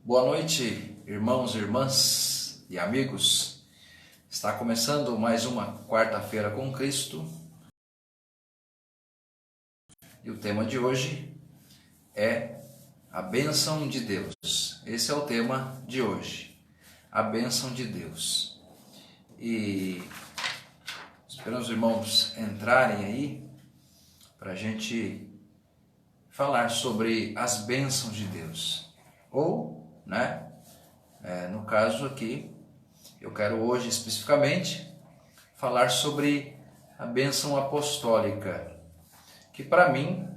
Boa noite, irmãos e irmãs e amigos. Está começando mais uma quarta-feira com Cristo. E o tema de hoje é a bênção de Deus. Esse é o tema de hoje, a bênção de Deus. E esperamos os irmãos entrarem aí para a gente falar sobre as bênçãos de Deus. Ou, no caso aqui, eu quero hoje especificamente falar sobre a bênção apostólica, que para mim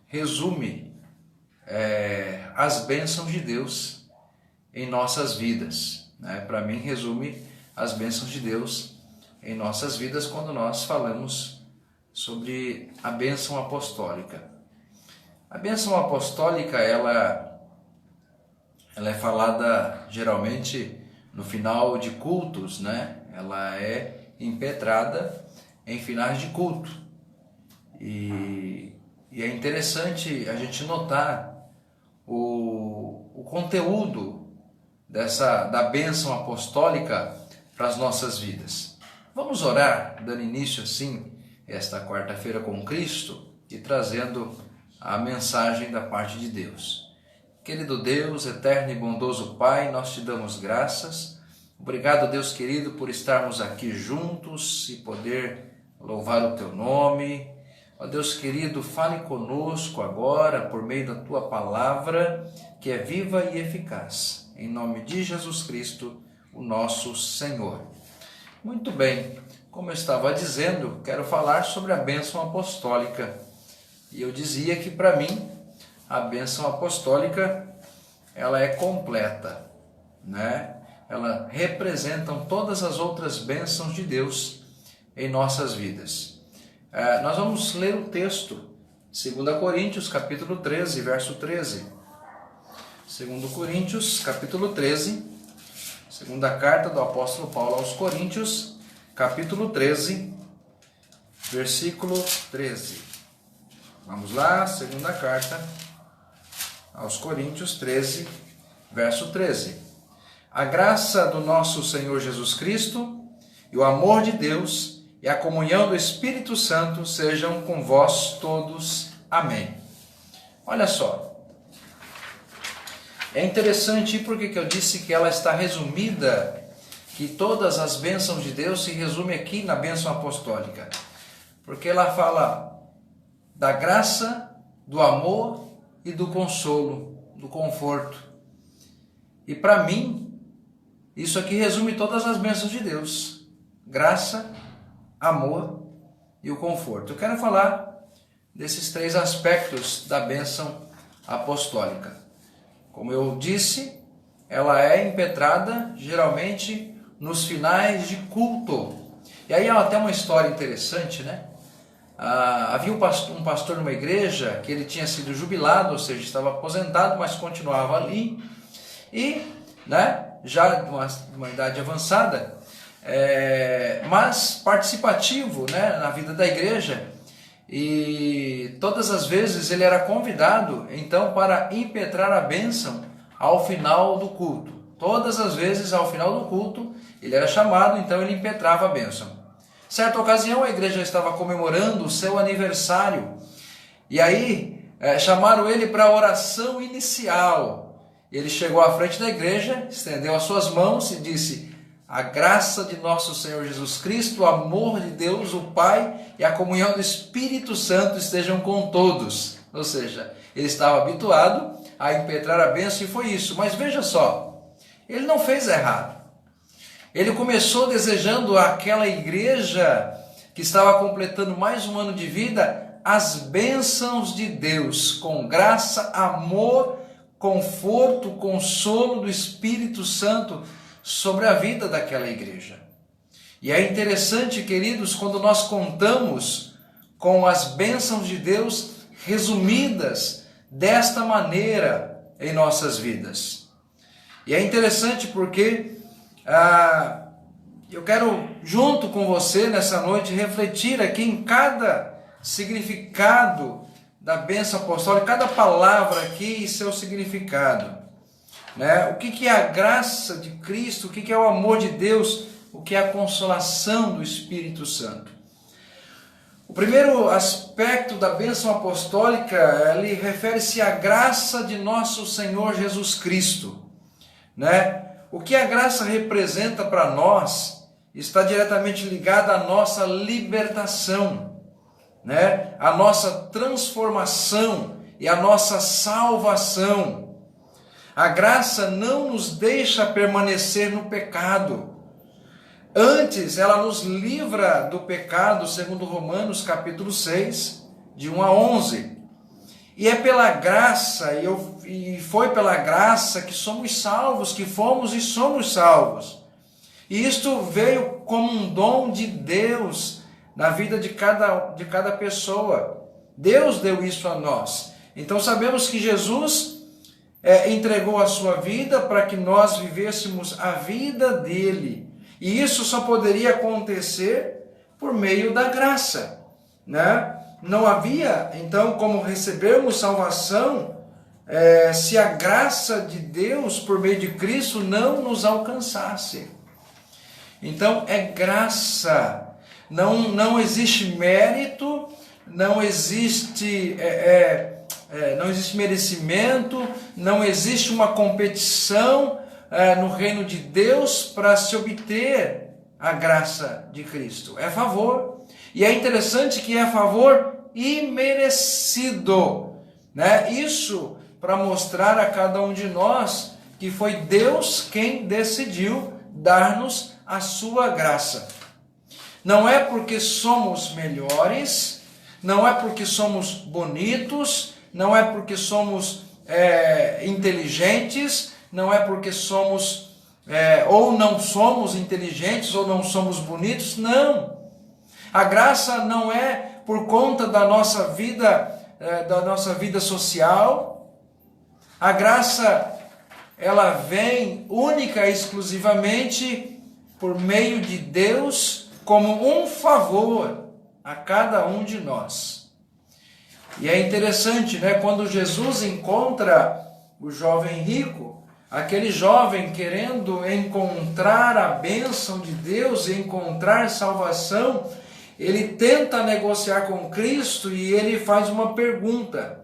resume as bênçãos de Deus em nossas vidas. Para mim resume as bênçãos de Deus em nossas vidas quando nós falamos sobre a bênção apostólica. A bênção apostólica, ela é falada geralmente no final de cultos, Ela é impetrada em finais de culto. E é interessante a gente notar o conteúdo da bênção apostólica para as nossas vidas. Vamos orar, dando início assim, esta quarta-feira com Cristo e trazendo a mensagem da parte de Deus. Querido Deus, eterno e bondoso Pai, nós te damos graças. Obrigado, Deus querido, por estarmos aqui juntos e poder louvar o teu nome. Ó Deus querido, fale conosco agora por meio da tua palavra, que é viva e eficaz. Em nome de Jesus Cristo, o nosso Senhor. Muito bem, como eu estava dizendo, quero falar sobre a bênção apostólica. E eu dizia que para mim a bênção apostólica, ela é completa, Ela representa todas as outras bênçãos de Deus em nossas vidas. Nós vamos ler o texto, 2 Coríntios, capítulo 13, verso 13. 2 Coríntios, capítulo 13, segunda carta do apóstolo Paulo aos Coríntios, capítulo 13, versículo 13. Vamos lá, segunda carta aos Coríntios 13, verso 13. A graça do nosso Senhor Jesus Cristo e o amor de Deus e a comunhão do Espírito Santo sejam com vós todos. Amém. Olha só. É interessante porque eu disse que ela está resumida, que todas as bênçãos de Deus se resumem aqui na bênção apostólica. Porque ela fala da graça, do amor e do consolo, do conforto. E para mim, isso aqui resume todas as bênçãos de Deus. Graça, amor e o conforto. Eu quero falar desses três aspectos da bênção apostólica. Como eu disse, ela é impetrada geralmente nos finais de culto. E aí há até uma história interessante, Havia um pastor numa igreja que ele tinha sido jubilado, ou seja, estava aposentado, mas continuava ali. E, já de uma idade avançada, mas participativo, na vida da igreja. E todas as vezes ele era convidado, então, para impetrar a bênção ao final do culto. Todas as vezes, ao final do culto, ele era chamado, então ele impetrava a bênção. Certa ocasião, a igreja estava comemorando o seu aniversário. E aí, chamaram ele para a oração inicial. Ele chegou à frente da igreja, estendeu as suas mãos e disse: a graça de nosso Senhor Jesus Cristo, o amor de Deus, o Pai e a comunhão do Espírito Santo estejam com todos. Ou seja, ele estava habituado a impetrar a bênção e foi isso. Mas veja só, ele não fez errado. Ele começou desejando àquela igreja que estava completando mais um ano de vida as bênçãos de Deus, com graça, amor, conforto, consolo do Espírito Santo sobre a vida daquela igreja. E é interessante, queridos, quando nós contamos com as bênçãos de Deus resumidas desta maneira em nossas vidas. E é interessante porque eu quero, junto com você, nessa noite, refletir aqui em cada significado da bênção apostólica, cada palavra aqui e seu significado. né? O que é a graça de Cristo? O que é o amor de Deus? O que é a consolação do Espírito Santo? O primeiro aspecto da bênção apostólica, ele refere-se à graça de nosso Senhor Jesus Cristo, né? O que a graça representa para nós está diretamente ligado à nossa libertação, né? A nossa transformação e a nossa salvação. A graça não nos deixa permanecer no pecado. Antes, ela nos livra do pecado, segundo Romanos capítulo 6, de 1 a 11. E é pela graça, e foi pela graça que somos salvos, que fomos e somos salvos. E isto veio como um dom de Deus na vida de cada pessoa. Deus deu isso a nós. Então sabemos que Jesus entregou a sua vida para que nós vivêssemos a vida dele. E isso só poderia acontecer por meio da graça, né? Não havia, então, como recebermos salvação se a graça de Deus por meio de Cristo não nos alcançasse. Então, é graça. Não existe mérito, não existe merecimento, não existe uma competição no reino de Deus para se obter a graça de Cristo. É favor. E é interessante que é favor imerecido, né? Isso para mostrar a cada um de nós que foi Deus quem decidiu dar-nos a sua graça. Não é porque somos melhores, não é porque somos bonitos, não é porque somos inteligentes, não é porque somos ou não somos inteligentes ou não somos bonitos, não. A graça não é por conta da nossa vida social. A graça, ela vem única e exclusivamente por meio de Deus como um favor a cada um de nós. E é interessante, né? Quando Jesus encontra o jovem rico, aquele jovem querendo encontrar a bênção de Deus e encontrar salvação, ele tenta negociar com Cristo e ele faz uma pergunta: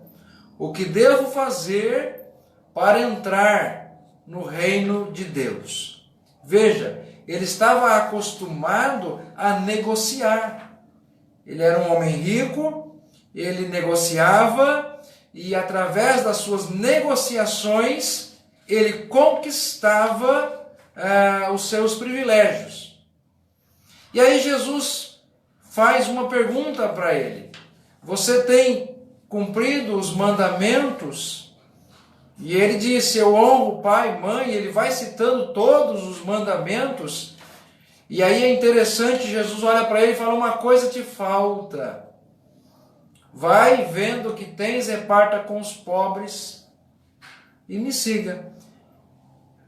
o que devo fazer para entrar no reino de Deus? Veja, ele estava acostumado a negociar. Ele era um homem rico, ele negociava e através das suas negociações ele conquistava os seus privilégios. E aí Jesus faz uma pergunta para ele: você tem cumprido os mandamentos? E ele disse: eu honro pai e mãe. Ele vai citando todos os mandamentos. E aí é interessante, Jesus olha para ele e fala: uma coisa te falta. Vai, vendo o que tens, reparta com os pobres e me siga.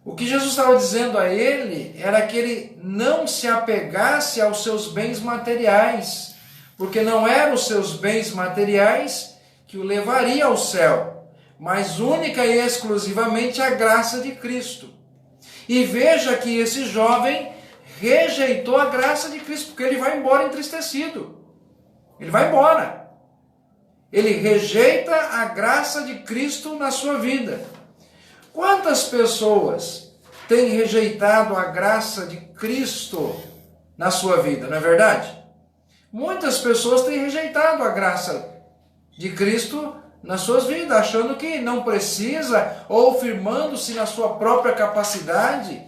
O que Jesus estava dizendo a ele era que ele não se apegasse aos seus bens materiais, porque não eram os seus bens materiais que o levaria ao céu, mas única e exclusivamente a graça de Cristo. E veja que esse jovem rejeitou a graça de Cristo, porque ele vai embora entristecido. Ele vai embora. Ele rejeita a graça de Cristo na sua vida. Quantas pessoas têm rejeitado a graça de Cristo na sua vida, não é verdade? Muitas pessoas têm rejeitado a graça de Cristo nas suas vidas, achando que não precisa, ou firmando-se na sua própria capacidade,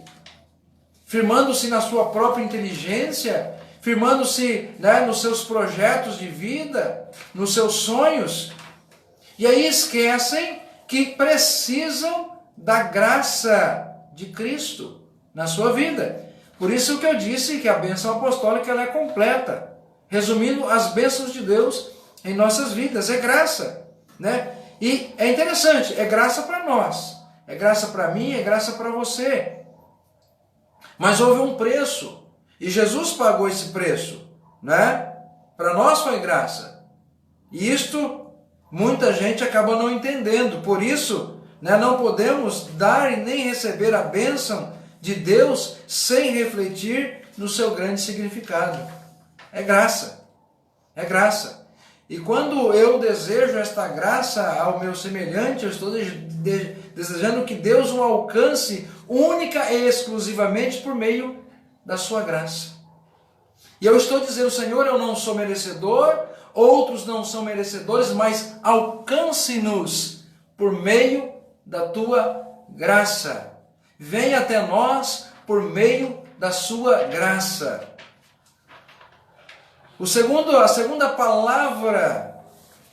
firmando-se na sua própria inteligência, firmando-se, nos seus projetos de vida, nos seus sonhos, e aí esquecem que precisam da graça de Cristo na sua vida. Por isso que eu disse que a bênção apostólica ela é completa. Resumindo, as bênçãos de Deus em nossas vidas é graça, né? E é interessante, é graça para nós, é graça para mim, é graça para você. Mas houve um preço, e Jesus pagou esse preço, né? Para nós foi graça. E isto muita gente acaba não entendendo. Por isso, né? Não podemos dar e nem receber a bênção de Deus sem refletir no seu grande significado. É graça. É graça. E quando eu desejo esta graça ao meu semelhante, eu estou desejando que Deus o alcance única e exclusivamente por meio da sua graça. E eu estou dizendo, Senhor, eu não sou merecedor, outros não são merecedores, mas alcance-nos por meio da tua graça. Venha até nós por meio da sua graça. A segunda palavra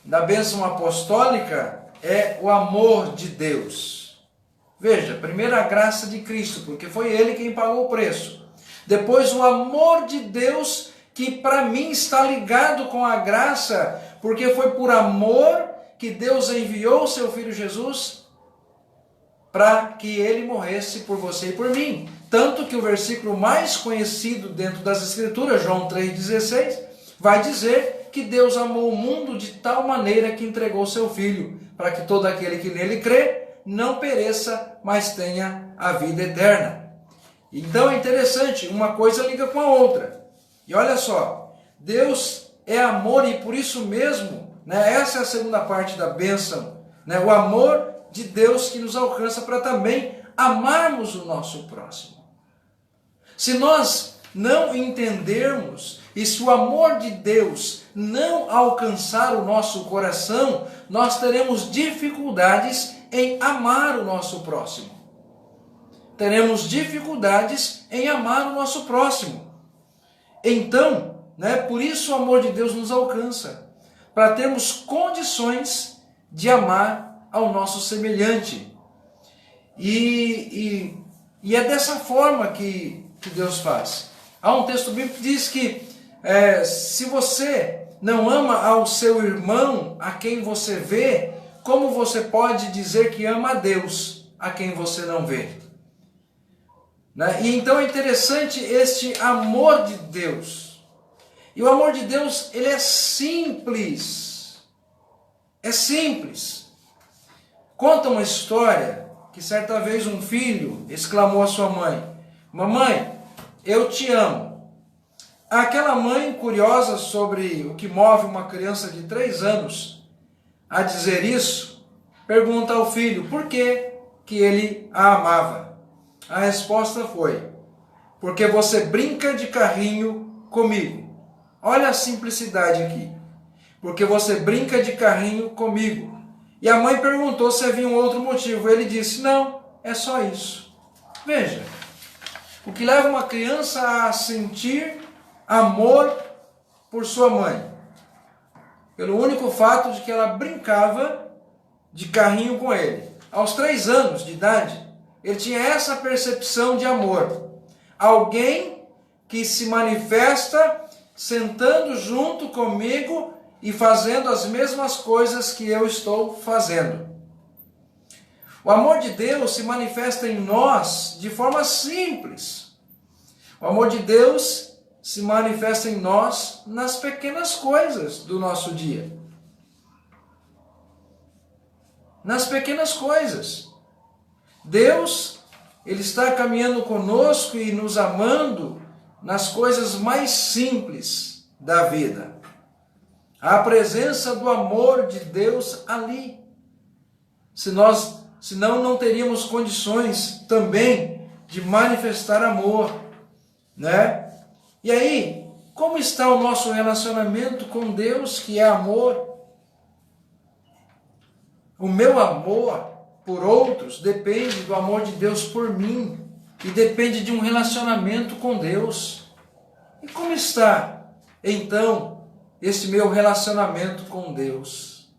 da bênção apostólica é o amor de Deus. Veja, primeiro a graça de Cristo, porque foi Ele quem pagou o preço. Depois o amor de Deus, que para mim está ligado com a graça, porque foi por amor que Deus enviou o seu Filho Jesus para que Ele morresse por você e por mim. Tanto que o versículo mais conhecido dentro das Escrituras, João 3,16, vai dizer que Deus amou o mundo de tal maneira que entregou seu Filho, para que todo aquele que nele crê não pereça, mas tenha a vida eterna. Então é interessante, uma coisa liga com a outra. E olha só, Deus é amor e por isso mesmo, né, essa é a segunda parte da bênção, né, o amor de Deus que nos alcança para também amarmos o nosso próximo. Se nós não entendermos e se o amor de Deus não alcançar o nosso coração, nós teremos dificuldades em amar o nosso próximo. Teremos dificuldades em amar o nosso próximo. Então, né, por isso o amor de Deus nos alcança, para termos condições de amar ao nosso semelhante. E é dessa forma que Deus faz. Há um texto bíblico que diz que se você não ama ao seu irmão, a quem você vê, como você pode dizer que ama a Deus, a quem você não vê? Né? E então é interessante este amor de Deus. E o amor de Deus, ele é simples. É simples. Conta uma história que certa vez um filho exclamou à sua mãe: "Mamãe, eu te amo." Aquela mãe, curiosa sobre o que move uma criança de 3 anos a dizer isso, pergunta ao filho por que ele a amava. A resposta foi: "Porque você brinca de carrinho comigo." Olha a simplicidade aqui. "Porque você brinca de carrinho comigo." E a mãe perguntou se havia um outro motivo. Ele disse: "Não, é só isso." Veja, o que leva uma criança a sentir amor por sua mãe? Pelo único fato de que ela brincava de carrinho com ele. Aos 3 anos de idade, ele tinha essa percepção de amor. Alguém que se manifesta sentando junto comigo e fazendo as mesmas coisas que eu estou fazendo. O amor de Deus se manifesta em nós de forma simples. O amor de Deus se manifesta em nós nas pequenas coisas do nosso dia. Nas pequenas coisas. Deus, Ele está caminhando conosco e nos amando nas coisas mais simples da vida. A presença do amor de Deus ali. Senão não teríamos condições também de manifestar amor, né? E aí, como está o nosso relacionamento com Deus, que é amor? O meu amor por outros depende do amor de Deus por mim e depende de um relacionamento com Deus. E como está, então, esse meu relacionamento com Deus?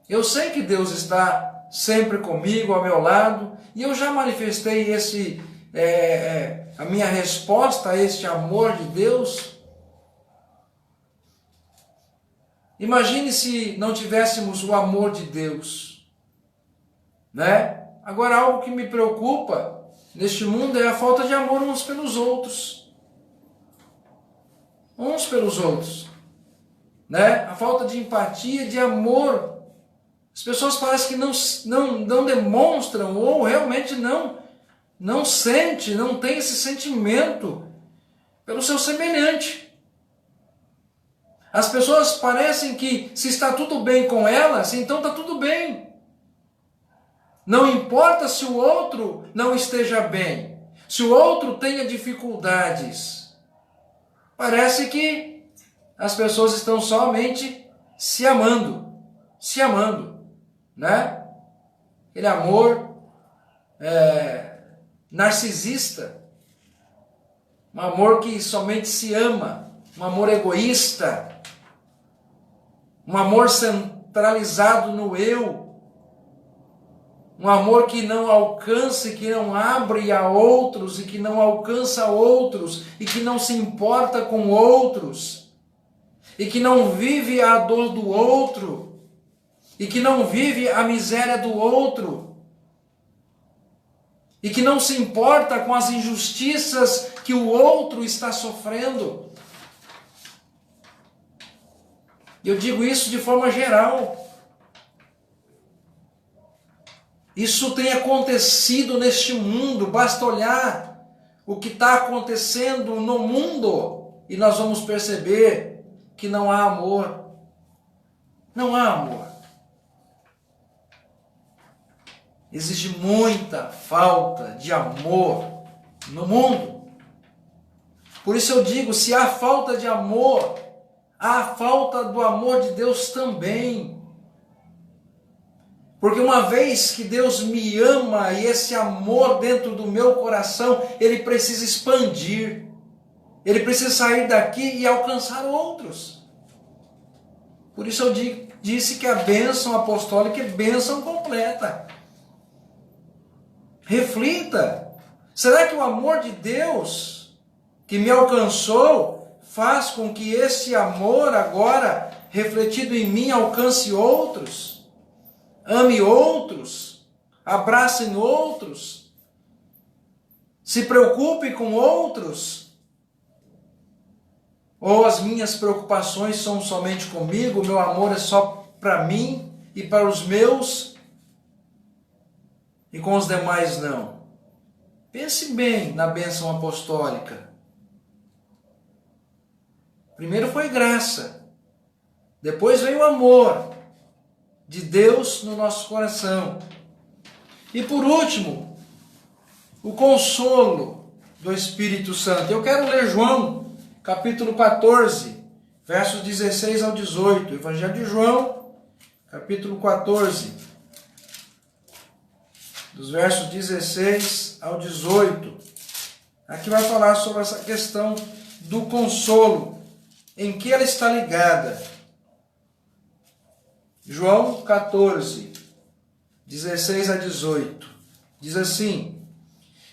Eu sei que Deus está sempre comigo, ao meu lado, e eu já manifestei a minha resposta a este amor de Deus. Imagine se não tivéssemos o amor de Deus, né? Agora, algo que me preocupa neste mundo é a falta de amor uns pelos outros. Uns pelos outros, né? A falta de empatia, de amor As pessoas parecem que não demonstram ou realmente não sente, não tem esse sentimento pelo seu semelhante. As pessoas parecem que se está tudo bem com elas, então está tudo bem. Não importa se o outro não esteja bem, se o outro tenha dificuldades. Parece que as pessoas estão somente se amando, né? Aquele amor narcisista, um amor que somente se ama, um amor egoísta, um amor centralizado no eu, um amor que não alcança e que não abre a outros e que não alcança outros e que não se importa com outros e que não vive a dor do outro e que não vive a miséria do outro e que não se importa com as injustiças que o outro está sofrendo. Eu digo isso de forma geral. Isso tem acontecido neste mundo, basta olhar o que está acontecendo no mundo e nós vamos perceber que não há amor. Não há amor. Existe muita falta de amor no mundo. Por isso eu digo, se há falta de amor, há falta do amor de Deus também. Porque uma vez que Deus me ama e esse amor dentro do meu coração, ele precisa expandir. Ele precisa sair daqui e alcançar outros. Por isso eu disse que a bênção apostólica é bênção completa. Reflita. Será que o amor de Deus que me alcançou faz com que esse amor agora refletido em mim alcance outros? Ame outros, abracem outros, se preocupe com outros? Ou as minhas preocupações são somente comigo, o meu amor é só para mim e para os meus, e com os demais não? Pense bem na bênção apostólica. Primeiro foi graça, depois veio o amor de Deus no nosso coração. E por último, o consolo do Espírito Santo. Eu quero ler João, capítulo 14, versos 16 ao 18. Evangelho de João, capítulo 14, dos versos 16 ao 18. Aqui vai falar sobre essa questão do consolo, em que ela está ligada. João 14, 16 a 18, diz assim: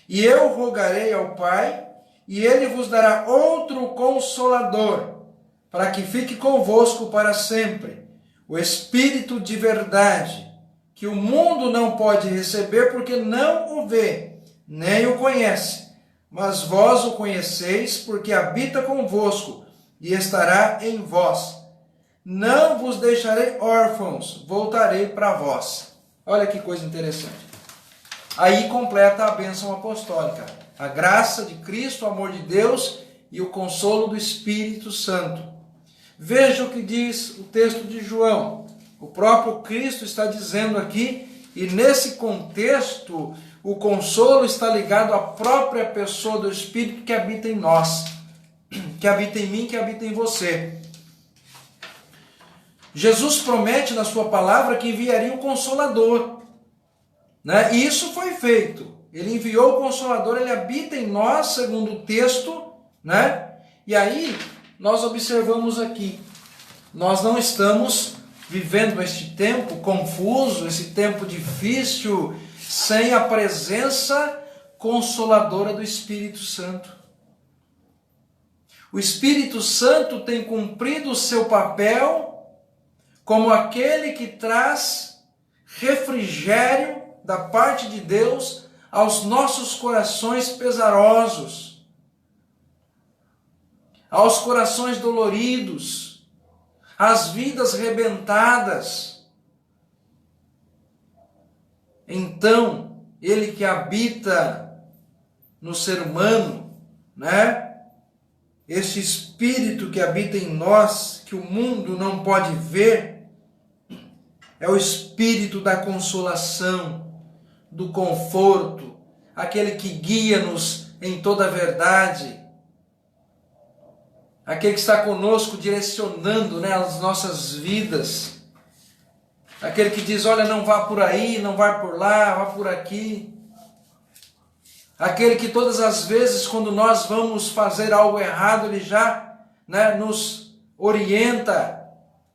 E eu rogarei ao Pai, e Ele vos dará outro Consolador, para que fique convosco para sempre, o Espírito de verdade, que o mundo não pode receber, porque não o vê, nem o conhece, mas vós o conheceis, porque habita convosco, e estará em vós. Não vos deixarei órfãos, voltarei para vós. Olha que coisa interessante. Aí completa a bênção apostólica. A graça de Cristo, o amor de Deus e o consolo do Espírito Santo. Veja o que diz o texto de João. O próprio Cristo está dizendo aqui, e nesse contexto, o consolo está ligado à própria pessoa do Espírito que habita em nós, que habita em mim, que habita em você. Jesus promete na sua palavra que enviaria o Consolador, né? E isso foi feito. Ele enviou o Consolador, ele habita em nós, segundo o texto, né? E aí nós observamos aqui, nós não estamos vivendo este tempo confuso, esse tempo difícil, sem a presença consoladora do Espírito Santo. O Espírito Santo tem cumprido o seu papel como aquele que traz refrigério da parte de Deus aos nossos corações pesarosos, aos corações doloridos, às vidas rebentadas. Então, Ele que habita no ser humano, né? Este Espírito que habita em nós, que o mundo não pode ver, é o Espírito da consolação, do conforto, aquele que guia-nos em toda a verdade, aquele que está conosco direcionando, né, as nossas vidas, aquele que diz, olha, não vá por aí, não vá por lá, vá por aqui, aquele que todas as vezes quando nós vamos fazer algo errado, ele já, né, nos orienta,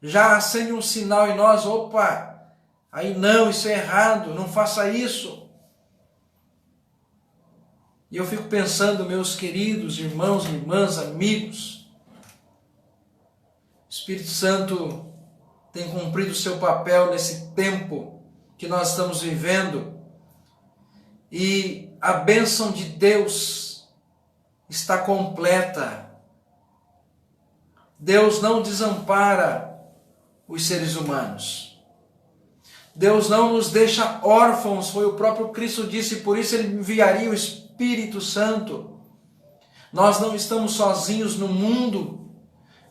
já acende um sinal em nós, opa, aí não, isso é errado, não faça isso. E eu fico pensando, meus queridos irmãos, irmãs, amigos, o Espírito Santo tem cumprido o seu papel nesse tempo que nós estamos vivendo, e a bênção de Deus está completa. Deus não desampara os seres humanos. Deus não nos deixa órfãos, foi o próprio Cristo disse, por isso Ele enviaria o Espírito Santo. Nós não estamos sozinhos no mundo,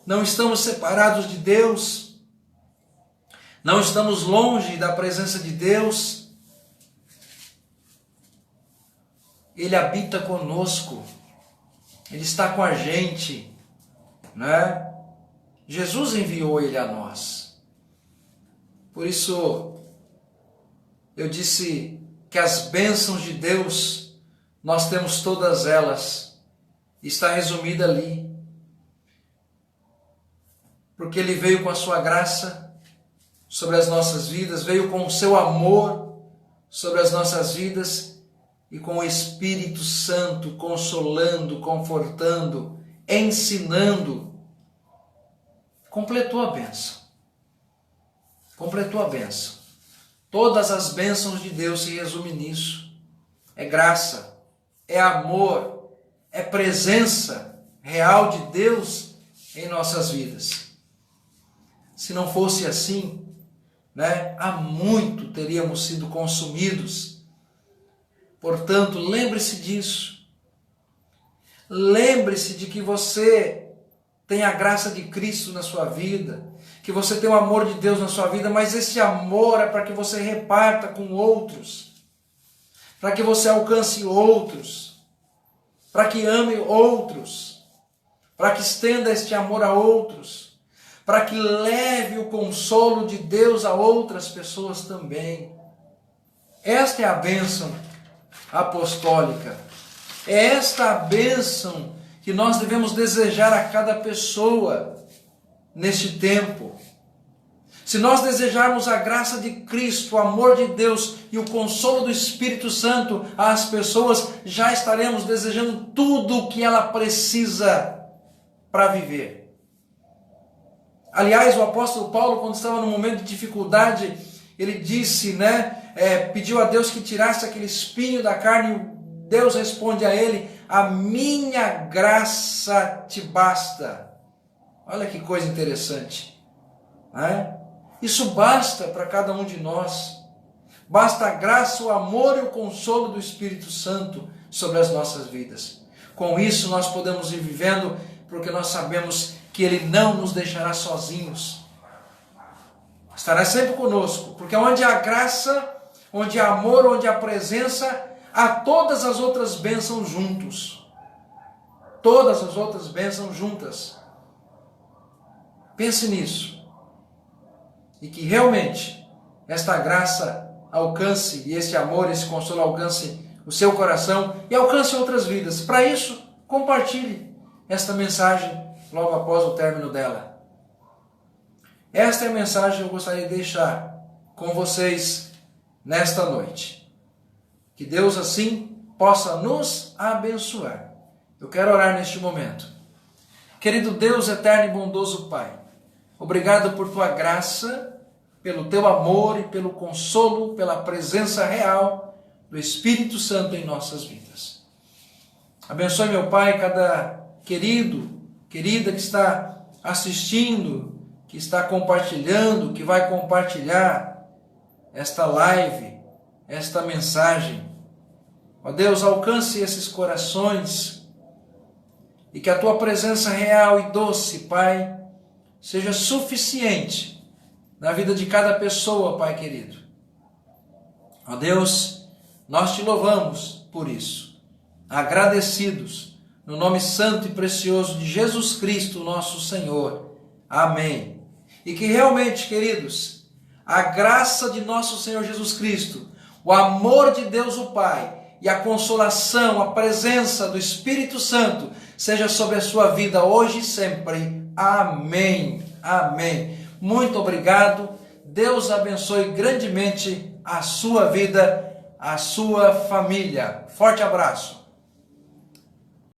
não estamos separados de Deus, não estamos longe da presença de Deus. Ele habita conosco, Ele está com a gente, né? Jesus enviou Ele a nós. Por isso, eu disse que as bênçãos de Deus, nós temos todas elas, está resumida ali. Porque Ele veio com a sua graça sobre as nossas vidas, veio com o seu amor sobre as nossas vidas e com o Espírito Santo consolando, confortando, ensinando. Completou a bênção. Completou a bênção. Todas as bênçãos de Deus se resumem nisso. É graça, é amor, é presença real de Deus em nossas vidas. Se não fosse assim, né, há muito teríamos sido consumidos. Portanto, lembre-se disso. Lembre-se de que você tem a graça de Cristo na sua vida, que você tem o amor de Deus na sua vida, mas esse amor é para que você reparta com outros, para que você alcance outros, para que ame outros, para que estenda este amor a outros, para que leve o consolo de Deus a outras pessoas também. Esta é a bênção apostólica. É esta a bênção que nós devemos desejar a cada pessoa neste tempo. Se nós desejarmos a graça de Cristo, o amor de Deus e o consolo do Espírito Santo às pessoas, já estaremos desejando tudo o que ela precisa para viver. Aliás, o apóstolo Paulo, quando estava num momento de dificuldade, ele disse, pediu a Deus que tirasse aquele espinho da carne, e Deus responde a ele, a minha graça te basta. Olha que coisa interessante, né? Isso basta para cada um de nós. Basta a graça, o amor e o consolo do Espírito Santo sobre as nossas vidas. Com isso nós podemos ir vivendo, porque nós sabemos que Ele não nos deixará sozinhos. Estará sempre conosco, porque onde há graça, onde há amor, onde há presença, há todas as outras bênçãos juntos. Todas as outras bênçãos juntas. Pense nisso. E que realmente esta graça alcance, e esse amor, esse consolo alcance o seu coração e alcance outras vidas. Para isso, compartilhe esta mensagem logo após o término dela. Esta é a mensagem que eu gostaria de deixar com vocês nesta noite. Que Deus assim possa nos abençoar. Eu quero orar neste momento. Querido Deus eterno e bondoso Pai, obrigado por Tua graça, pelo Teu amor e pelo consolo, pela presença real do Espírito Santo em nossas vidas. Abençoe, meu Pai, cada querido, querida que está assistindo, que está compartilhando, que vai compartilhar esta live, esta mensagem. Ó Deus, alcance esses corações e que a tua presença real e doce, Pai, seja suficiente na vida de cada pessoa, Pai querido. Ó Deus, nós te louvamos por isso, agradecidos, no nome santo e precioso de Jesus Cristo, nosso Senhor. Amém. E que realmente, queridos, a graça de nosso Senhor Jesus Cristo, o amor de Deus o Pai e a consolação, a presença do Espírito Santo seja sobre a sua vida hoje e sempre. Amém. Amém. Muito obrigado. Deus abençoe grandemente a sua vida, a sua família. Forte abraço.